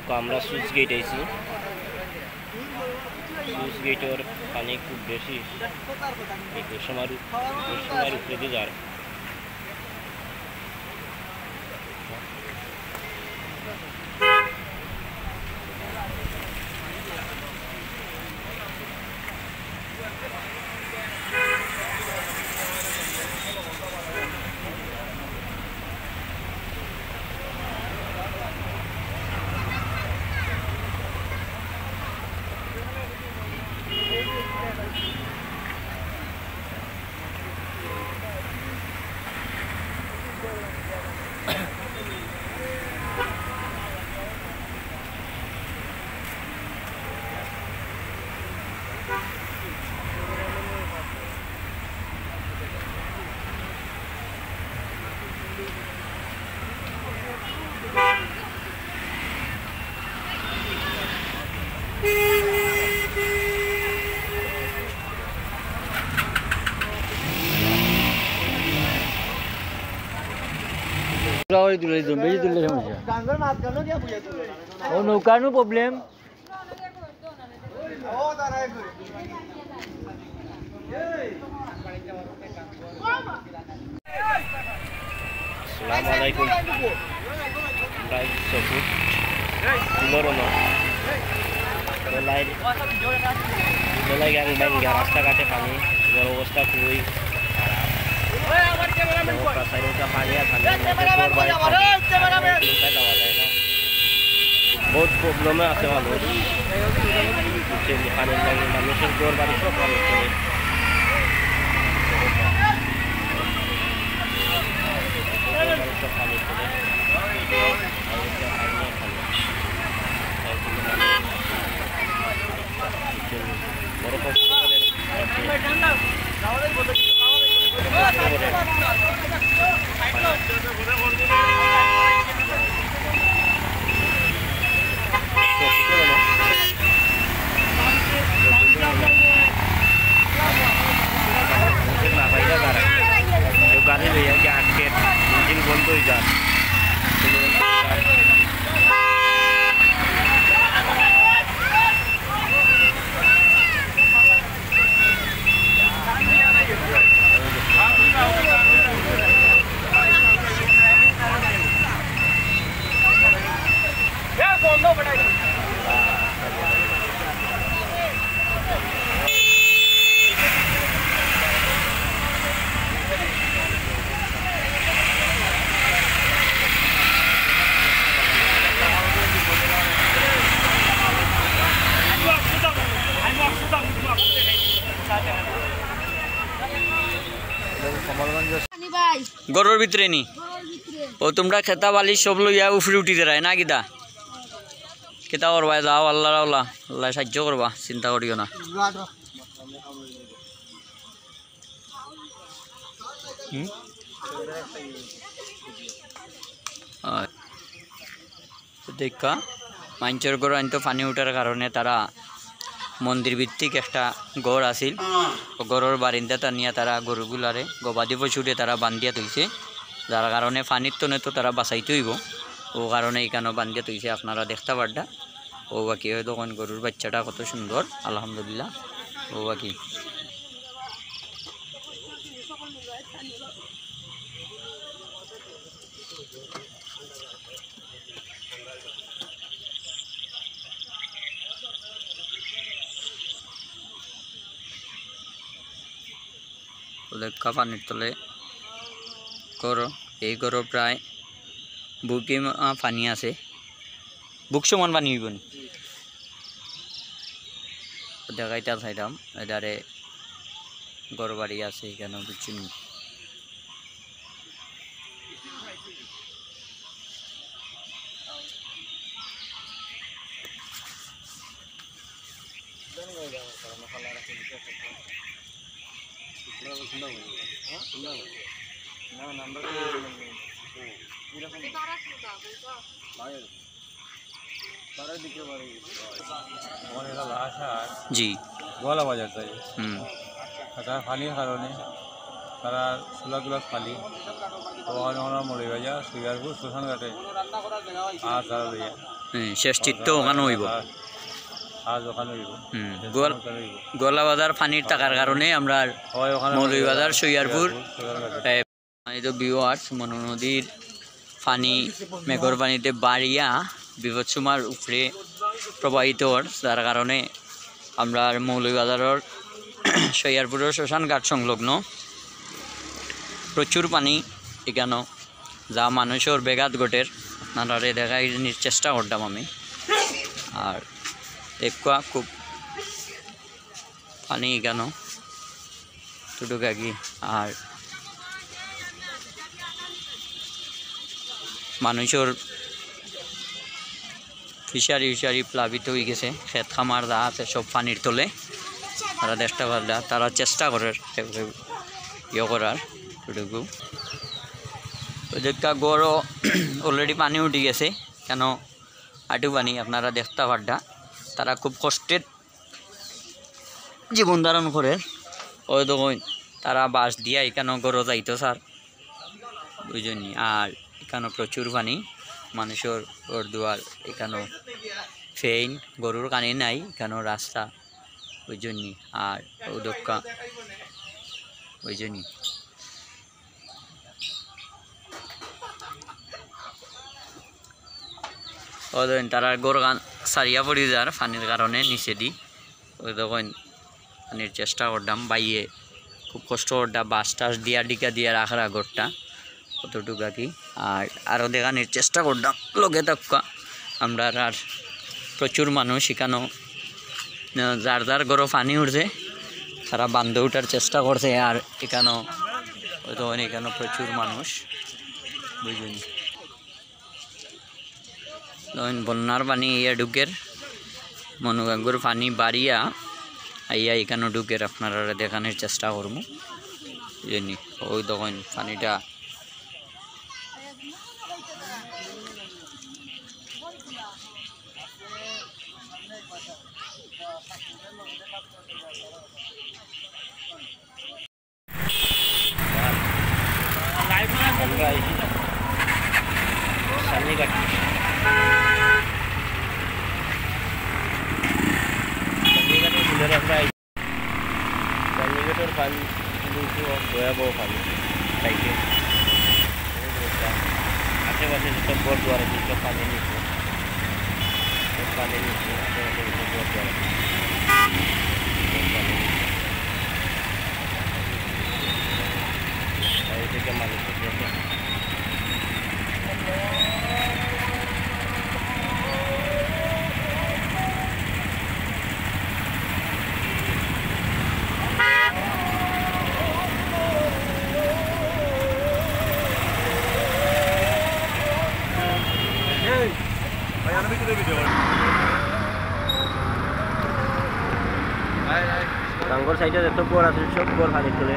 দেখো আমরা switch gate আইছি। সুইচ গেটের পানি খুব বেশি, এই সময় উপরে দিয়ে যায়। नौका problem Assalamualaikum. Baik sebut Lorono. Mulai gang bang rasta kate pani, অবস্থা খুবই बहुत प्रॉब्लम আছে মানুষ মানুষের ঘর বাড়ি সব মানুষ বড় কষ্ট गाड़ी ले जाके आके इंजन बंद हो जा गरर भितरे नी ओ तुमरा खेता वाली सब लइया उफरे उठी देराय ना किदा केता करबा जाओ अल्लाह अल्लाह अल्लाह साहाय्य करबा चिंता करियो ना देखा मांचर घर आनतो पानी उठार कारणे तारा मंदिर भित्तिक एक गड़ आसिल गड़र बारिंदा निया तारा गरुगुलारे गबादी पशुरे तारा बांधिया थैसे जार कारणे पानिर तने तो तारा बाँचाइते हইব ओ कारणे एखाने बांधिया थैसे आपनारा देखते पारदा ओ बाकी तखन गरुर बाच्चाटा कत सुंदर आलহামদুলিল্লাহ ओ बाकी देखा पानी तले घर ये घर प्राय बुके पानी आसे बुक समान पानी हईबनी देखाइता चाइलाम एदारे घर बाड़ी आसे एखाने बुझছেন जी गोला बाजार चाहिए अच्छा खाली कारण তারা 16 গ্লাস খালি ওখানে মরে গেছে সিগারপুর শ্মশান ঘাটে আর তারা শেষ চিত্ত ওখানে হইব। আজ ওখানে হইব গোলাবাজার পানির টাকার কারণে আমরা মৌলভীবাজার সৈয়ারপুর ভিউয়ার্স মনু নদীর পানি মেঘর পানিতে বাড়িয়া বিপদসীমার উপরে প্রবাহিত যার কারণে আমরা মৌলভীবাজারের সৈয়ারপুরের শ্মশানঘাট সংলগ্ন প্রচুর পানি এখানে যা মানুষের বেঘাত ঘটের নানারে দেখাই চেষ্টা করতাম আমি। আর দেখা খুব পানি এখানে টুটুকা কি আর মানুষের ফিশারি প্লাবিত হয়ে গেছে, ক্ষেত খামার যা আছে সব পানির তলে। তারা চেষ্টা করলে তারা চেষ্টা করে ইয়ে করার টুটুকু ওইদিকটা গড়ও অলরেডি পানি উঠে গেছে কেন আটু পানি আপনারা দেখতে পারডা। তারা খুব কষ্টের জীবন ধারণ করে ওই তখন তারা বাস দিয়া এখানে গড়ও যাইতো স্যার বুঝলি। আর এখানে প্রচুর পানি মানুষের ঘর দুয়ার এখানেও ফেইন গরুর কানে নাই এখানেও রাস্তা ওই জন্যই। আর উদক্কা ওই জন্যই ও দেখেন তারা গরু গান সারিয়া পড়ি যার পানির কারণে নিচে দি ওই তখন পানির চেষ্টা করতাম বাইয়ে খুব কষ্ট করতাম বাস টাস দিয়া ডিকা দিয়া রাখার ঘরটা কতটুকা কি। আর আরও দেখানোর চেষ্টা করতাম লগে তক্কা আমরা। আর প্রচুর মানুষ এখানেও যার যার গরো পানি উঠছে তারা বান্ধে উঠার চেষ্টা করছে। আর এখানেও তখন এখানেও প্রচুর মানুষ বুঝলেন। বন্যার পানি ইয়া ঢুকের মনুগাঙ্গুর পানি বাড়িয়া আইয়া এখানেও ঢুকের আপনারা দেখানোর চেষ্টা করবো জানি। ওই তখন পানিটা চান্দিঘাটের পানি ভয়াবহ পানি সাইডে আশেপাশে যেসব ঘর দুয়ার আছে সব পানি নিচ্ছে আশেপাশে যেসব ঘর দুয়ার আছে এই থেকে মানুষের টাঙ্গর সাইডে যত গড় আছে সব গড় পানি তোলে।